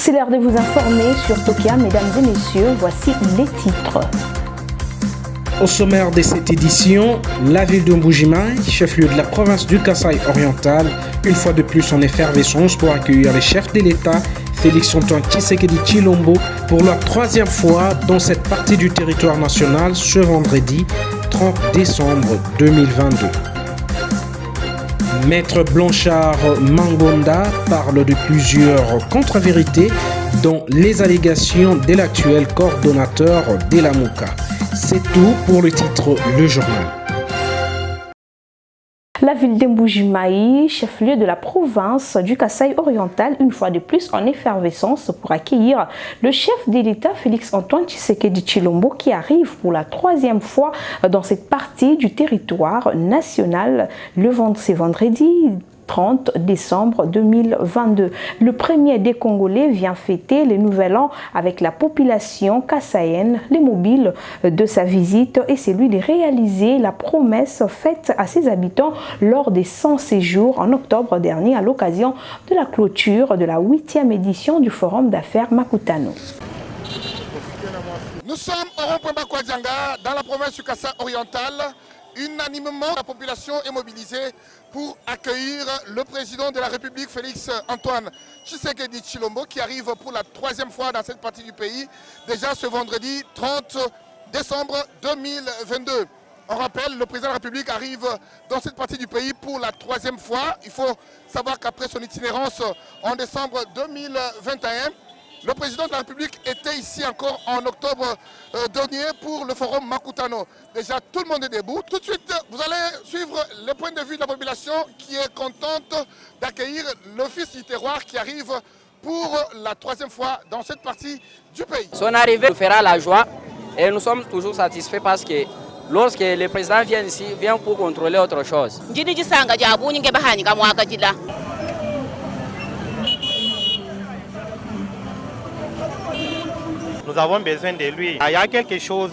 C'est l'heure de vous informer sur Tokia, mesdames et messieurs, voici les titres. Au sommaire de cette édition, la ville de Mbuji-Mayi, chef-lieu de la province du Kasaï oriental, une fois de plus en effervescence pour accueillir le chef de l'État, Félix-Antoine Tshisekedi Tshilombo, pour la troisième fois dans cette partie du territoire national ce vendredi 30 décembre 2022. Maître Blanchard Mangonda parle de plusieurs contre-vérités dont les allégations de l'actuel coordonnateur de la MOUCA. C'est tout pour le titre Le Journal. La ville de Mbuji-Mayi, chef-lieu de la province du Kasaï oriental, une fois de plus en effervescence pour accueillir le chef de l'État Félix-Antoine Tshisekedi Tshilombo qui arrive pour la troisième fois dans cette partie du territoire national ce vendredi 30 décembre 2022. Le premier des Congolais vient fêter le nouvel an avec la population kassaïenne. Les mobiles de sa visite est celui de réaliser la promesse faite à ses habitants lors des 100 séjours en octobre dernier à l'occasion de la clôture de la 8e édition du Forum d'affaires Makutano. Nous sommes au rond-point Bakwadianga, dans la province du Kasaï oriental. Unanimement, la population est mobilisée pour accueillir le président de la République, Félix-Antoine Tshisekedi Tshilombo, qui arrive pour la troisième fois dans cette partie du pays, déjà ce vendredi 30 décembre 2022. On rappelle, le président de la République arrive dans cette partie du pays pour la troisième fois. Il faut savoir qu'après son itinérance en décembre 2021, le président de la République était ici encore en octobre dernier pour le forum Makutano. Déjà, tout le monde est debout. Tout de suite, vous allez suivre le point de vue de la population qui est contente d'accueillir l'office du terroir qui arrive pour la troisième fois dans cette partie du pays. Son arrivée nous fera la joie et nous sommes toujours satisfaits parce que lorsque le président vient ici, il vient pour contrôler autre chose. Nous avons besoin de lui. Il y a quelque chose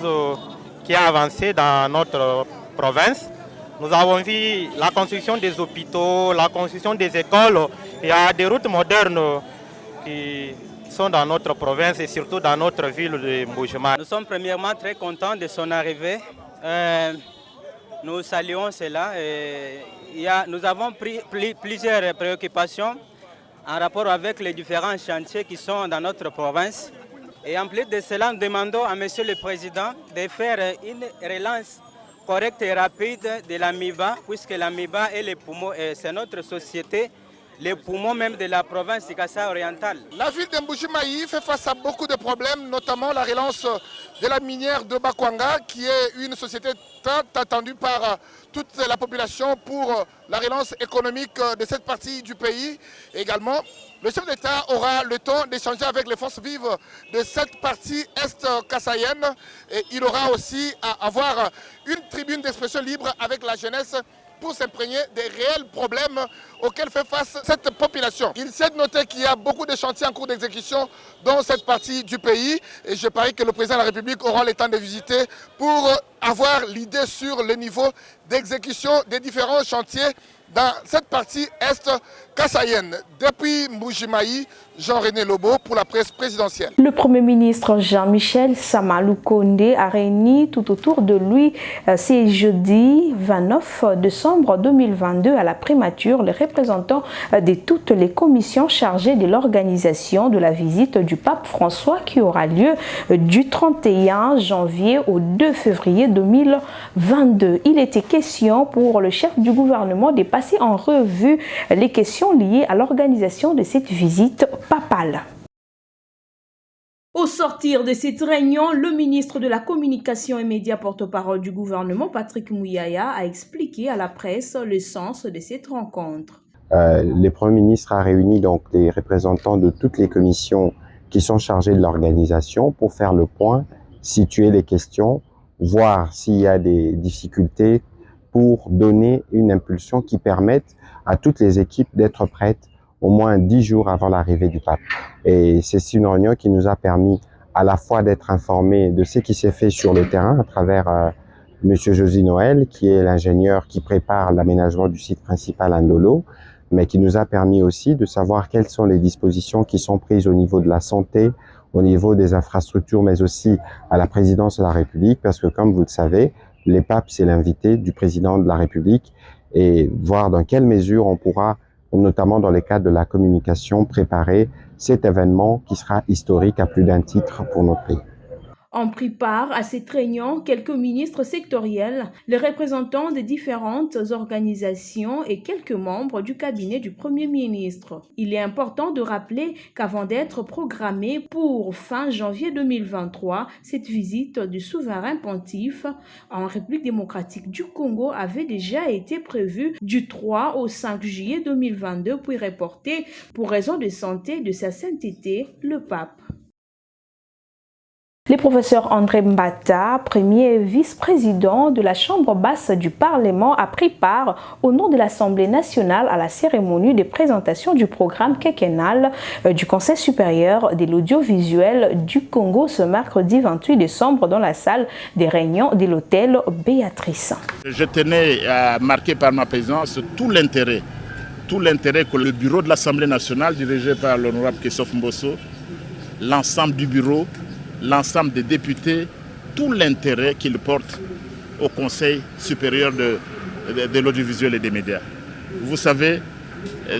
qui a avancé dans notre province. Nous avons vu la construction des hôpitaux, la construction des écoles. Il y a des routes modernes qui sont dans notre province et surtout dans notre ville de Mbuji-Mayi. Nous sommes premièrement très contents de son arrivée. Nous saluons cela. Nous avons pris plusieurs préoccupations en rapport avec les différents chantiers qui sont dans notre province. Et en plus de cela, nous demandons à M. le Président de faire une relance correcte et rapide de l'AMIBA, puisque l'AMIBA est le poumon, c'est notre société, les poumons même de la province du Kasaï oriental. La ville de Mbuji-Mayi fait face à beaucoup de problèmes, notamment la relance de la minière de Bakwanga, qui est une société très attendue par toute la population pour la relance économique de cette partie du pays. Également, le chef d'État aura le temps d'échanger avec les forces vives de cette partie est-kassaïenne et il aura aussi à avoir une tribune d'expression libre avec la jeunesse pour s'imprégner des réels problèmes auxquels fait face cette population. Il s'est noté qu'il y a beaucoup de chantiers en cours d'exécution dans cette partie du pays et je parie que le président de la République aura le temps de visiter pour avoir l'idée sur le niveau d'exécution des différents chantiers dans cette partie est-kassaïenne. Depuis Mbuji-Mayi, Jean-René Lobo pour la presse présidentielle. Le Premier ministre Jean-Michel Samaloukonde a réuni tout autour de lui ce jeudi 29 décembre 2022 à la primature les représentants de toutes les commissions chargées de l'organisation de la visite du pape François qui aura lieu du 31 janvier au 2 février 2022. Il était question pour le chef du gouvernement de passer en revue les questions liées à l'organisation de cette visite papale. Au sortir de cette réunion, le ministre de la Communication et Médias porte-parole du gouvernement, Patrick Mouyaya, a expliqué à la presse le sens de cette rencontre. Le Premier ministre a réuni donc les représentants de toutes les commissions qui sont chargées de l'organisation pour faire le point, situer les questions, voir s'il y a des difficultés pour donner une impulsion qui permette à toutes les équipes d'être prêtes au moins 10 jours avant l'arrivée du pape. Et c'est une réunion qui nous a permis à la fois d'être informés de ce qui s'est fait sur le terrain à travers Monsieur Josy Noël, qui est l'ingénieur qui prépare l'aménagement du site principal Ndolo, mais qui nous a permis aussi de savoir quelles sont les dispositions qui sont prises au niveau de la santé, au niveau des infrastructures, mais aussi à la présidence de la République, parce que comme vous le savez, l'EPAP, c'est l'invité du président de la République, et voir dans quelle mesure on pourra, notamment dans le cadre de la communication, préparer cet événement qui sera historique à plus d'un titre pour notre pays. Ont pris part à cette réunion quelques ministres sectoriels, les représentants des différentes organisations et quelques membres du cabinet du Premier ministre. Il est important de rappeler qu'avant d'être programmée pour fin janvier 2023, cette visite du souverain pontife en République démocratique du Congo avait déjà été prévue du 3 au 5 juillet 2022, puis reportée pour raison de santé de sa sainteté, le pape. Le professeur André Mbata, premier vice-président de la Chambre basse du Parlement, a pris part au nom de l'Assemblée nationale à la cérémonie de présentation du programme quinquennal du Conseil supérieur de l'audiovisuel du Congo ce mercredi 28 décembre dans la salle des réunions de l'hôtel Béatrice. Je tenais à marquer par ma présence tout l'intérêt que le bureau de l'Assemblée nationale dirigé par l'honorable Christophe Mbosso, l'ensemble du bureau, l'ensemble des députés, tout l'intérêt qu'ils portent au Conseil supérieur de l'audiovisuel et des médias. Vous savez,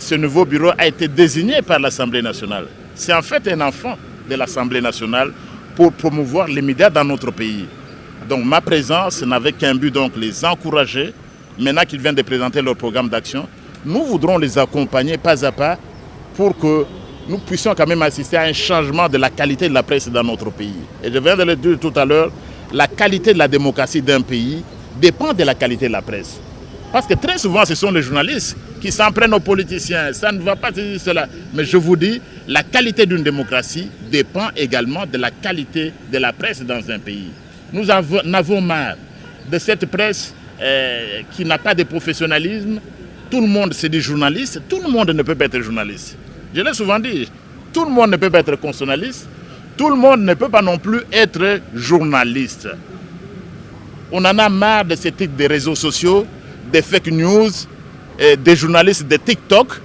ce nouveau bureau a été désigné par l'Assemblée nationale. C'est en fait un enfant de l'Assemblée nationale pour promouvoir les médias dans notre pays. Donc ma présence n'avait qu'un but, donc les encourager. Maintenant qu'ils viennent de présenter leur programme d'action, nous voudrons les accompagner pas à pas pour que nous puissions quand même assister à un changement de la qualité de la presse dans notre pays. Et je viens de le dire tout à l'heure, la qualité de la démocratie d'un pays dépend de la qualité de la presse. Parce que très souvent, ce sont les journalistes qui s'en prennent aux politiciens. Ça ne va pas dire cela. Mais je vous dis, la qualité d'une démocratie dépend également de la qualité de la presse dans un pays. Nous en avons marre de cette presse qui n'a pas de professionnalisme. Tout le monde se dit journaliste, tout le monde ne peut pas être journaliste. Je l'ai souvent dit, tout le monde ne peut pas être constitutionnaliste, tout le monde ne peut pas non plus être journaliste. On en a marre de ce type de réseaux sociaux, des fake news, des journalistes de TikTok,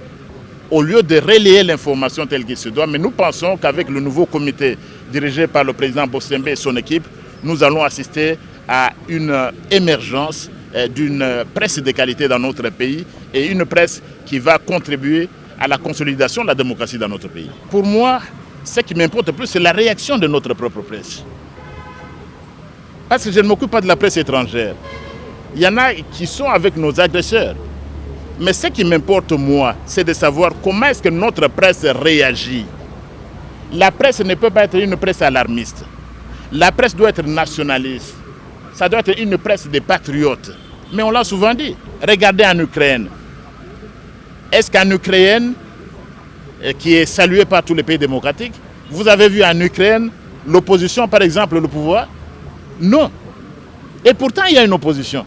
au lieu de relayer l'information telle qu'il se doit. Mais nous pensons qu'avec le nouveau comité dirigé par le président Bossembe et son équipe, nous allons assister à une émergence d'une presse de qualité dans notre pays et une presse qui va contribuer à la consolidation de la démocratie dans notre pays. Pour moi, ce qui m'importe le plus, c'est la réaction de notre propre presse. Parce que je ne m'occupe pas de la presse étrangère. Il y en a qui sont avec nos agresseurs. Mais ce qui m'importe, moi, c'est de savoir comment est-ce que notre presse réagit. La presse ne peut pas être une presse alarmiste. La presse doit être nationaliste. Ça doit être une presse des patriotes. Mais on l'a souvent dit. Regardez en Ukraine. Est-ce qu'en Ukraine, qui est saluée par tous les pays démocratiques, vous avez vu en Ukraine l'opposition, par exemple, le pouvoir? Non. Et pourtant, il y a une opposition.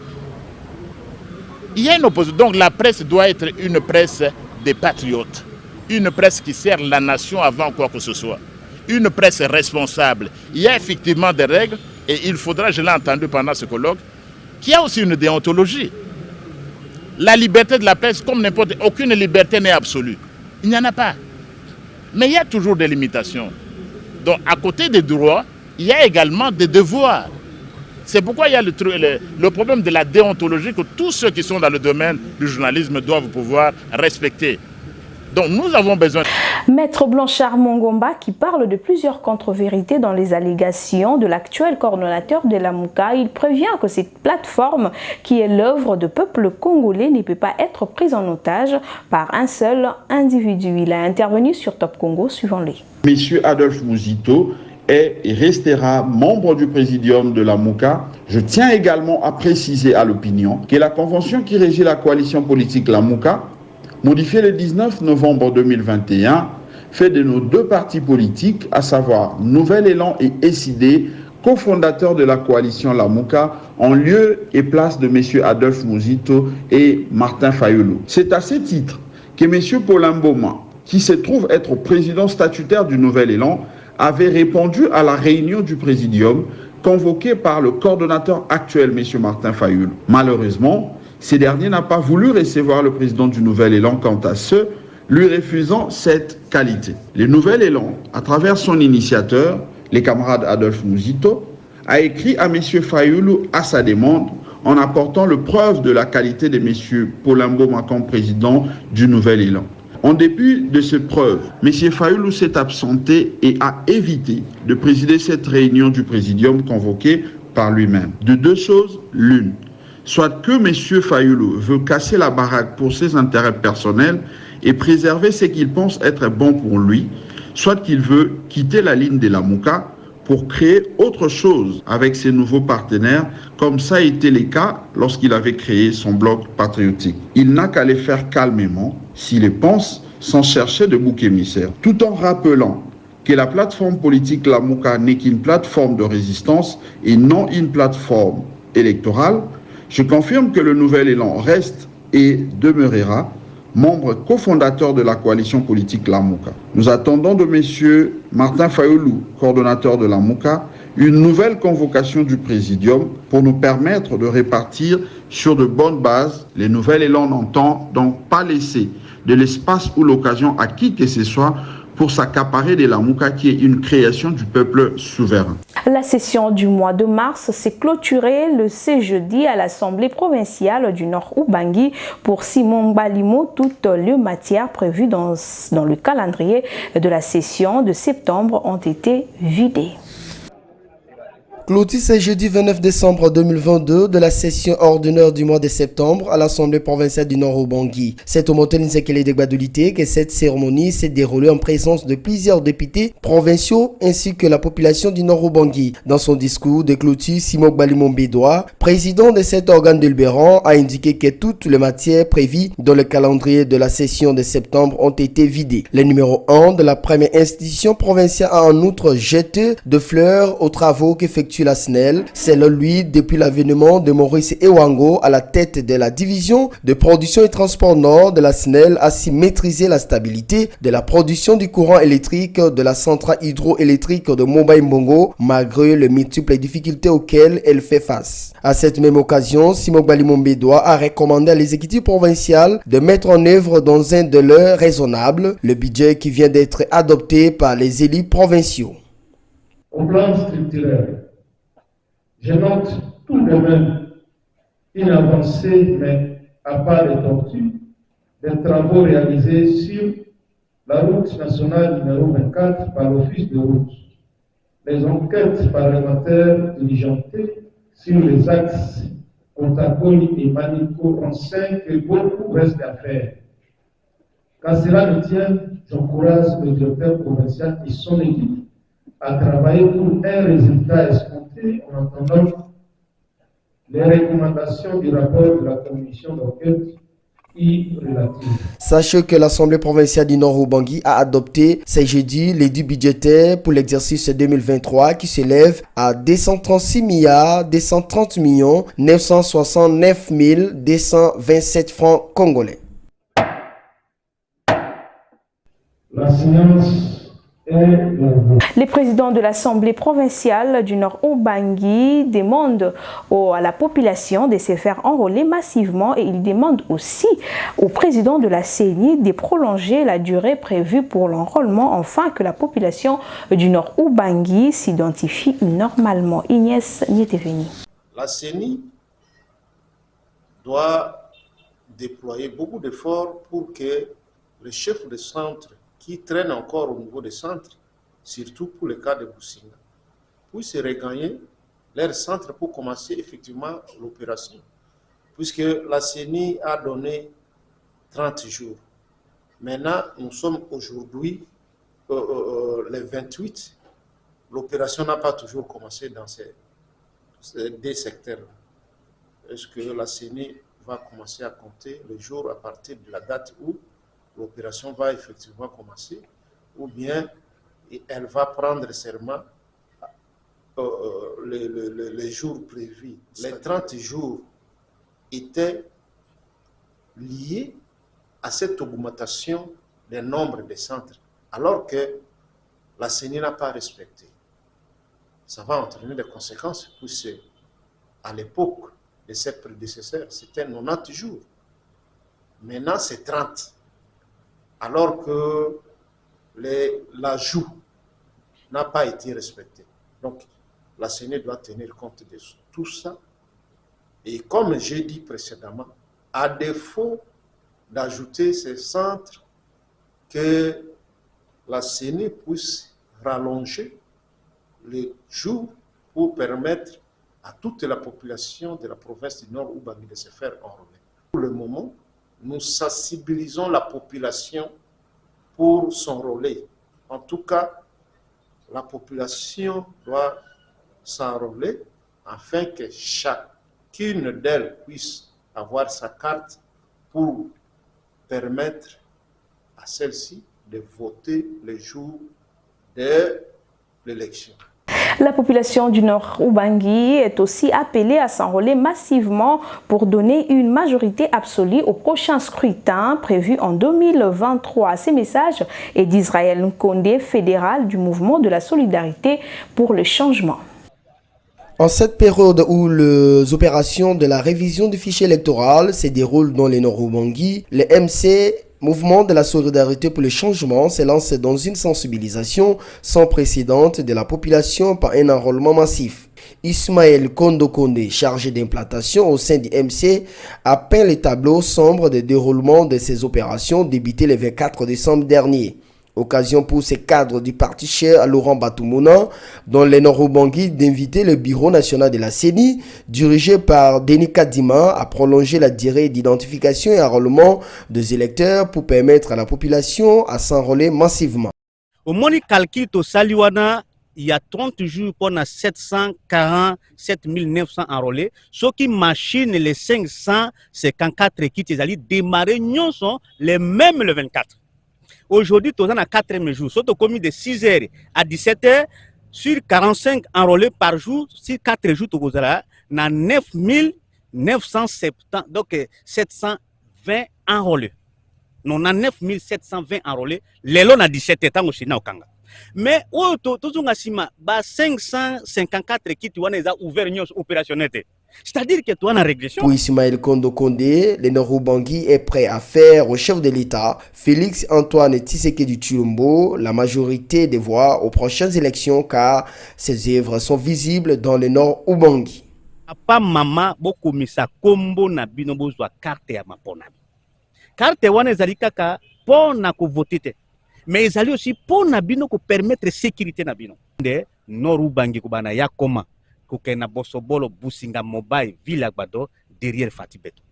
Il y a une opposition. Donc la presse doit être une presse des patriotes. Une presse qui sert la nation avant quoi que ce soit. Une presse responsable. Il y a effectivement des règles et il faudra, je l'ai entendu pendant ce colloque, qu'il y a aussi une déontologie. La liberté de la presse, comme n'importe aucune liberté n'est absolue. Il n'y en a pas. Mais il y a toujours des limitations. Donc à côté des droits, il y a également des devoirs. C'est pourquoi il y a le problème de la déontologie que tous ceux qui sont dans le domaine du journalisme doivent pouvoir respecter. Donc nous avons besoin... Maître Blanchard Mongomba, qui parle de plusieurs contre-vérités dans les allégations de l'actuel coordonnateur de la MOUCA, il prévient que cette plateforme, qui est l'œuvre de peuple congolais, ne peut pas être prise en otage par un seul individu. Il a intervenu sur Top Congo, suivant-le. Monsieur Adolphe Mouzito est et restera membre du présidium de la MOUCA. Je tiens également à préciser à l'opinion que la convention qui régit la coalition politique la MOUCA, modifiée le 19 novembre 2021, fait de nos deux partis politiques, à savoir Nouvel Élan et SID, cofondateurs de la coalition La MOUCA, en lieu et place de M. Adolphe Mouzito et Martin Fayulu. C'est à ce titre que M. Paulin Mboma, qui se trouve être président statutaire du Nouvel Élan, avait répondu à la réunion du présidium convoquée par le coordonnateur actuel, M. Martin Fayulu. Malheureusement, Ces derniers n'ont pas voulu recevoir le président du Nouvel Élan quant à ce, lui refusant cette qualité. Le Nouvel Élan, à travers son initiateur, les camarades Adolphe Mouzito, a écrit à M. Fayoulou à sa demande en apportant le preuve de la qualité de M. Paulambo Makam, président du Nouvel Élan. En dépit de ces preuves, M. Fayoulou s'est absenté et a évité de présider cette réunion du présidium convoquée par lui-même. De deux choses, l'une. Soit que M. Fayoulou veut casser la baraque pour ses intérêts personnels et préserver ce qu'il pense être bon pour lui, soit qu'il veut quitter la ligne de la Mouka pour créer autre chose avec ses nouveaux partenaires, comme ça a été le cas lorsqu'il avait créé son bloc patriotique. Il n'a qu'à le faire calmement, s'il le pense, sans chercher de bouc émissaire, tout en rappelant que la plateforme politique La Mouka n'est qu'une plateforme de résistance et non une plateforme électorale. Je confirme que le Nouvel Élan reste et demeurera membre cofondateur de la coalition politique La Mouka. Nous attendons de M. Martin Fayoulou, coordonnateur de La Mouka, une nouvelle convocation du présidium pour nous permettre de répartir sur de bonnes bases. Les Nouvel Élan n'entend donc pas laisser de l'espace ou l'occasion à qui que ce soit pour s'accaparer de La Mouka qui est une création du peuple souverain. La session du mois de mars s'est clôturée ce jeudi à l'Assemblée provinciale du Nord Ubangi pour Simon Balimo. Toutes les matières prévues dans le calendrier de la session de septembre ont été vidées. Clôture ce jeudi 29 décembre 2022 de la session ordinaire du mois de septembre à l'Assemblée provinciale du Nord Ubangi. C'est au Montagne Sekele de Gbadolité que cette cérémonie s'est déroulée en présence de plusieurs députés provinciaux ainsi que la population du Nord Ubangi. Dans son discours de clôture, Simon Balimo Bédois, président de cet organe de Luberon, a indiqué que toutes les matières prévues dans le calendrier de la session de septembre ont été vidées. Le numéro 1 de la première institution provinciale a en outre jeté de fleurs aux travaux qu'effectue la SNEL. Selon lui, depuis l'avènement de Maurice Ewango à la tête de la division de production et transport nord de la SNEL a su maîtriser la stabilité de la production du courant électrique de la centrale hydroélectrique de Moba Mbongo malgré les multiples difficultés auxquelles elle fait face. À cette même occasion, Simon Balimo Bédois a recommandé à l'exécutif provincial de mettre en œuvre dans un délai raisonnable le budget qui vient d'être adopté par les élus provinciaux. Au plan structurel, je note tout de même une avancée, mais à pas de tortue, des travaux réalisés sur la route nationale numéro 24 par l'Office de route. Les enquêtes parlementaires diligentées sur les axes Contakoli et Manico enseignent que beaucoup reste à faire. Quand cela me tient, j'encourage le directeur provincial et son équipe à travailler pour un résultat escompté en attendant les recommandations du rapport de la commission d'enquête y relative. Sachez que l'Assemblée provinciale du Nord Ubangi a adopté ce jeudi l'édit budgétaire pour l'exercice 2023 qui s'élève à 236 230 969 227 francs congolais. La séance Les présidents de l'Assemblée provinciale du Nord Ubangi demandent à la population de se faire enrôler massivement et ils demandent aussi au président de la CENI de prolonger la durée prévue pour l'enrôlement afin que la population du Nord Ubangi s'identifie normalement. Ignace Nieteveni. La CENI doit déployer beaucoup d'efforts pour que les chefs de centre qui traînent encore au niveau des centres, surtout pour le cas de Boussina, puissent regagner leur centre pour commencer effectivement l'opération. Puisque la CENI a donné 30 jours. Maintenant, nous sommes aujourd'hui les 28. L'opération n'a pas toujours commencé dans ces deux secteurs-là. Est-ce que la CENI va commencer à compter les jours à partir de la date où l'opération va effectivement commencer, ou bien elle va prendre serment les jours prévus. Les 30 jours étaient liés à cette augmentation des nombres de centres, alors que la CENI n'a pas respecté. Ça va entraîner des conséquences, puisque à l'époque de ses prédécesseurs, c'était 90 jours. Maintenant, c'est 30. Alors que l'ajout n'a pas été respecté. Donc, la CENI doit tenir compte de tout ça. Et comme j'ai dit précédemment, à défaut d'ajouter ces centres, que la CENI puisse rallonger les jours pour permettre à toute la population de la province du Nord Ubangi de se faire enrôler. Pour le moment, nous sensibilisons la population pour s'enrôler. En tout cas, la population doit s'enrôler afin que chacune d'elles puisse avoir sa carte pour permettre à celle-ci de voter le jour de l'élection. La population du Nord Ubangi est aussi appelée à s'enrôler massivement pour donner une majorité absolue au prochain scrutin prévu en 2023. Ces messages est d'Israël Nkonde, fédéral du mouvement de la solidarité pour le changement. En cette période où les opérations de la révision du fichier électoral se déroulent dans les Nord Ubangi, le MC Mouvement de la solidarité pour le changement s'est lancé dans une sensibilisation sans précédent de la population par un enrôlement massif. Ismaël Kondokonde, chargé d'implantation au sein du MC, a peint les tableaux sombres de déroulement de ces opérations débutées le 24 décembre dernier. Occasion pour ces cadres du parti cher à Laurent Batoumona, dans les Nord Ubangi, d'inviter le bureau national de la CENI, dirigé par Denis Kadima, à prolonger la durée d'identification et enrôlement des électeurs pour permettre à la population à s'enrôler massivement. Au moni calcul to Saliwana, il y a 30 jours pour 747 900 enrôlés. Ce qui machine les 554 qui ont démarré, nous sont les mêmes le 24. Aujourd'hui, nous sommes à 4e jour. Surtout commis de 6h à 17h, sur 45 enrôlés par jour, sur 4 jours, nous sommes à 9 970, donc 720 enrôlés. Nous avons 9 720 enrôlés. Les lots à 17h, nous sommes au Kanga. Mais, nous sommes à 554 qui ont ouvert une opérationnalité. C'est-à-dire que tu as une régression. Pour Ismaël Kondokonde, le Nord Ubangi est prêt à faire au chef de l'État, Félix Antoine Tshisekedi Tshilombo, la majorité des voix aux prochaines élections car ses œuvres sont visibles dans le Nord Ubangi. Papa maman beaucoup misa kombo na bino bozwa carte ya mapona. Carte wana ezali kaka pona ko voter. Mais ezali aussi pona bino ko permettre sécurité na bino. De Nord Ubangi ko bana ya koma. Derrière Fatibeto.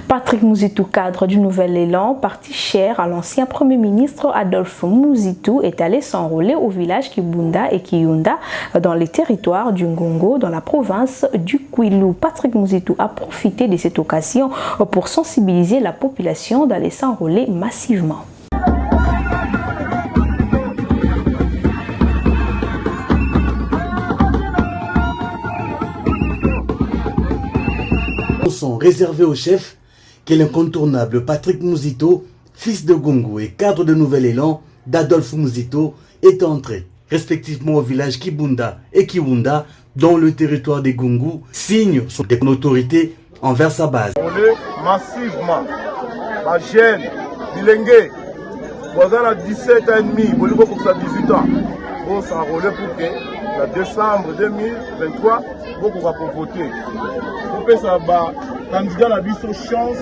Patrick Mouzitou, cadre du Nouvel Élan, parti cher à l'ancien Premier ministre Adolphe Mouzitou, est allé s'enrôler au village Kibunda et Kiyunda dans les territoires du Ngongo, dans la province du Kwilu. Patrick Mouzitou a profité de cette occasion pour sensibiliser la population d'aller s'enrôler massivement. Sont réservés au chef, qu'est l'incontournable Patrick Mouzitou, fils de Gongo et cadre de Nouvel Élan d'Adolphe Mouzitou, est entré respectivement au village Kibunda et Kiwunda, dans le territoire des Gongo, signe son autorité envers sa base. On est massivement, ma jeune, bilingue, voisin à 17 ans et demi, pour 18 ans, pour s'enrôler pour que le décembre 2023, pour voter. Ça va candidat la biso chance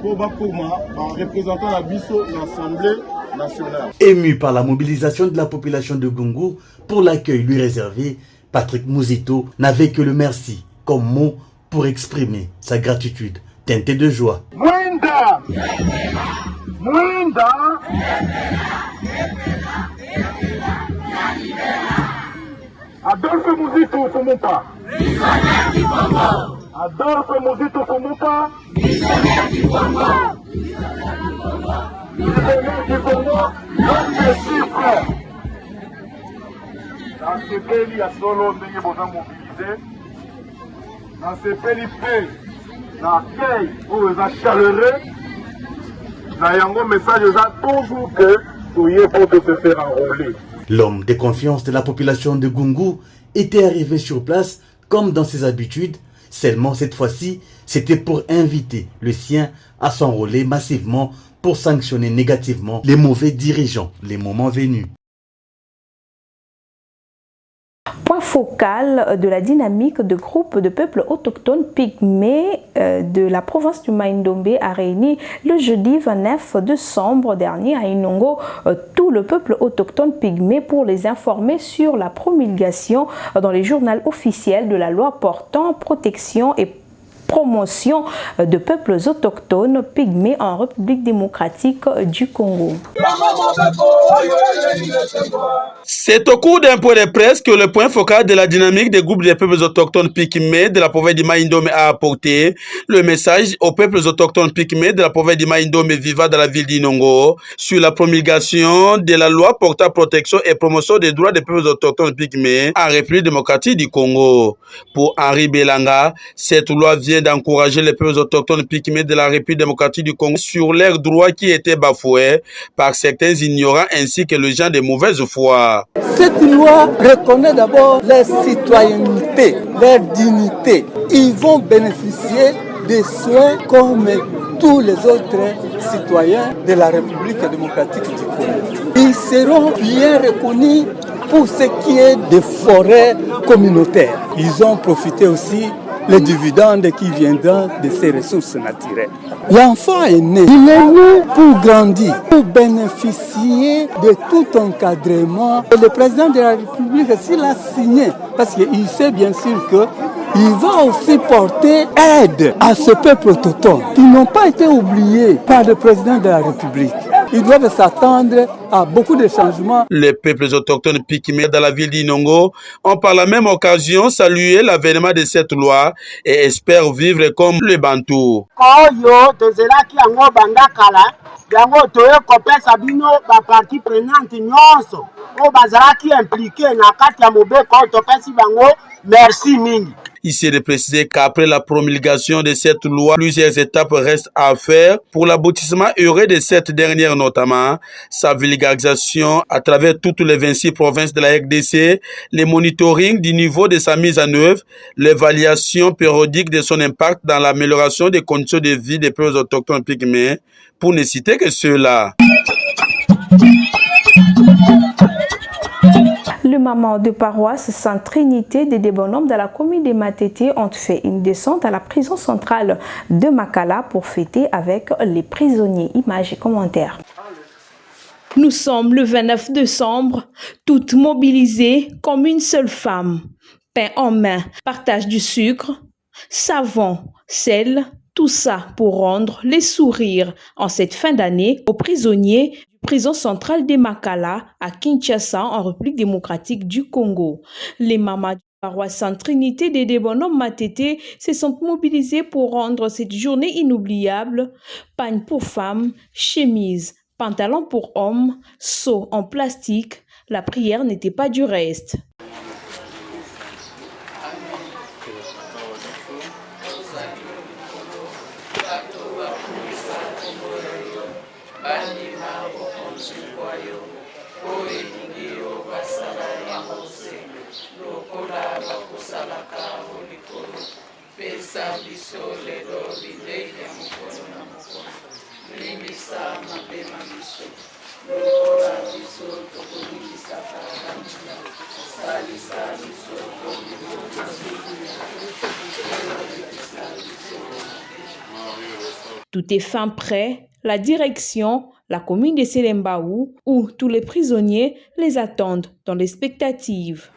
pour représentant la biso l'Assemblée nationale. Ému par la mobilisation de la population de Gongo pour l'accueil lui réservé, Patrick Mouzitou n'avait que le merci comme mot pour exprimer sa gratitude teintée de joie. Mwinda Adolphe Mouzitou Fumupa. Adolphe Mouzitou Fumupa. Missionnaire du Congo. L'homme des chiffres. Dans ce pays, il y a solo ndenge boza mobilisé. Dans ce pays, l'accueil où ils sont chaleureux. Dans un message, ils ont toujours que soyez pour se faire enrôler. L'homme de confiance de la population de Gungu était arrivé sur place comme dans ses habitudes, Seulement cette fois-ci, c'était pour inviter le sien à s'enrôler massivement pour sanctionner négativement les mauvais dirigeants, les moments venus. Point focal de la dynamique de groupes de peuples autochtones pygmées de la province du Mai-Ndombe a réuni le jeudi 29 décembre dernier à Inongo tout le peuple autochtone pygmée pour les informer sur la promulgation dans les journaux officiels de la loi portant protection et promotion de peuples autochtones pygmées en République démocratique du Congo. C'est au cours d'un point de presse que le point focal de la dynamique des groupes des peuples autochtones pygmées de la province du Mai-Ndombe a apporté le message aux peuples autochtones pygmées de la province du Mai-Ndombe vivant dans la ville d'Inongo sur la promulgation de la loi portant protection et promotion des droits des peuples autochtones pygmées en République démocratique du Congo. Pour Henri Belanga, cette loi vient d'encourager les peuples autochtones pygmées de la République démocratique du Congo sur leurs droits qui étaient bafoués par certains ignorants ainsi que les gens de mauvaise foi. Cette loi reconnaît d'abord leur citoyenneté, leur dignité. Ils vont bénéficier des soins comme tous les autres citoyens de la République démocratique du Congo. Ils seront bien reconnus pour ce qui est des forêts communautaires. Ils ont profité aussi les dividendes qui viendront de ces ressources naturelles. L'enfant est né, il est né pour grandir, pour bénéficier de tout encadrement. Et le président de la République, s'il a signé, parce qu'il sait bien sûr qu'il va aussi porter aide à ce peuple autochtone qui n'ont pas été oubliés par le président de la République. Ils doivent s'attendre à beaucoup de changements. Les peuples autochtones pygmées dans la ville d'Inongo ont par la même occasion salué l'avènement de cette loi et espèrent vivre comme les Bantous. Merci mingi. Il s'est précisé qu'après la promulgation de cette loi, plusieurs étapes restent à faire pour l'aboutissement heureux de cette dernière, notamment sa vulgarisation à travers toutes les 26 provinces de la RDC, le monitoring du niveau de sa mise en œuvre, l'évaluation périodique de son impact dans l'amélioration des conditions de vie des peuples autochtones pygmées, pour ne citer que ceux-là. Le maman de paroisse Sainte-Trinité des Bonhommes de la commune de Matete ont fait une descente à la prison centrale de Makala pour fêter avec les prisonniers. Images et commentaires. Nous sommes le 29 décembre, toutes mobilisées comme une seule femme. Pain en main, partage du sucre, savon, sel, tout ça pour rendre les sourires en cette fin d'année aux prisonniers prison centrale de Makala à Kinshasa en République démocratique du Congo. Les mamans de la paroisse Sainte-Trinité des Bonhommes Matete se sont mobilisées pour rendre cette journée inoubliable. Pagne pour femmes, chemise, pantalon pour hommes, seau en plastique. La prière n'était pas du reste. Tout est fin prêt, la direction, la commune de Selembaou, où tous les prisonniers les attendent dans l'expectative.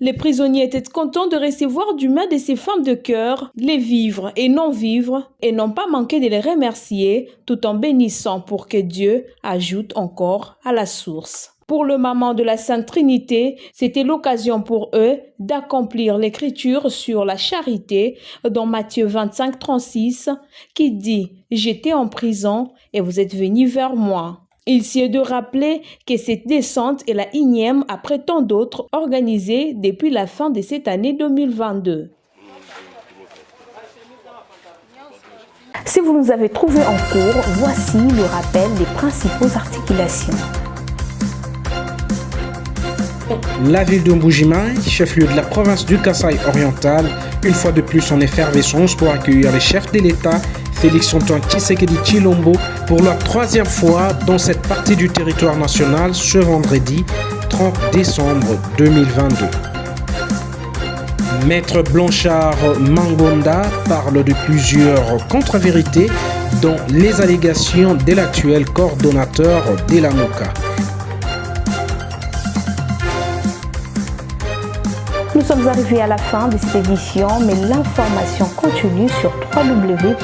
Les prisonniers étaient contents de recevoir du main de ces femmes de cœur les vivres et n'ont pas manqué de les remercier tout en bénissant pour que Dieu ajoute encore à la source. Pour le maman de la Sainte Trinité, c'était l'occasion pour eux d'accomplir l'écriture sur la charité dans Matthieu 25, 36 qui dit « J'étais en prison et vous êtes venus vers moi ». Il s'est de rappeler que cette descente est la 1e après tant d'autres organisées depuis la fin de cette année 2022. Si vous nous avez trouvés en cours, voici le rappel des principaux articulations. La ville de Mbuji-Mayi, chef-lieu de la province du Kasaï oriental, une fois de plus en effervescence pour accueillir les chefs de l'État, Félix-Antoine Tshisekedi Tshilombo, pour la 3e fois dans cette partie du territoire national ce vendredi 30 décembre 2022. Maître Blanchard Mangonda parle de plusieurs contre-vérités dans les allégations de l'actuel coordonnateur de la MOCA. Nous sommes arrivés à la fin de cette édition, mais l'information continue sur www.tokia.cd.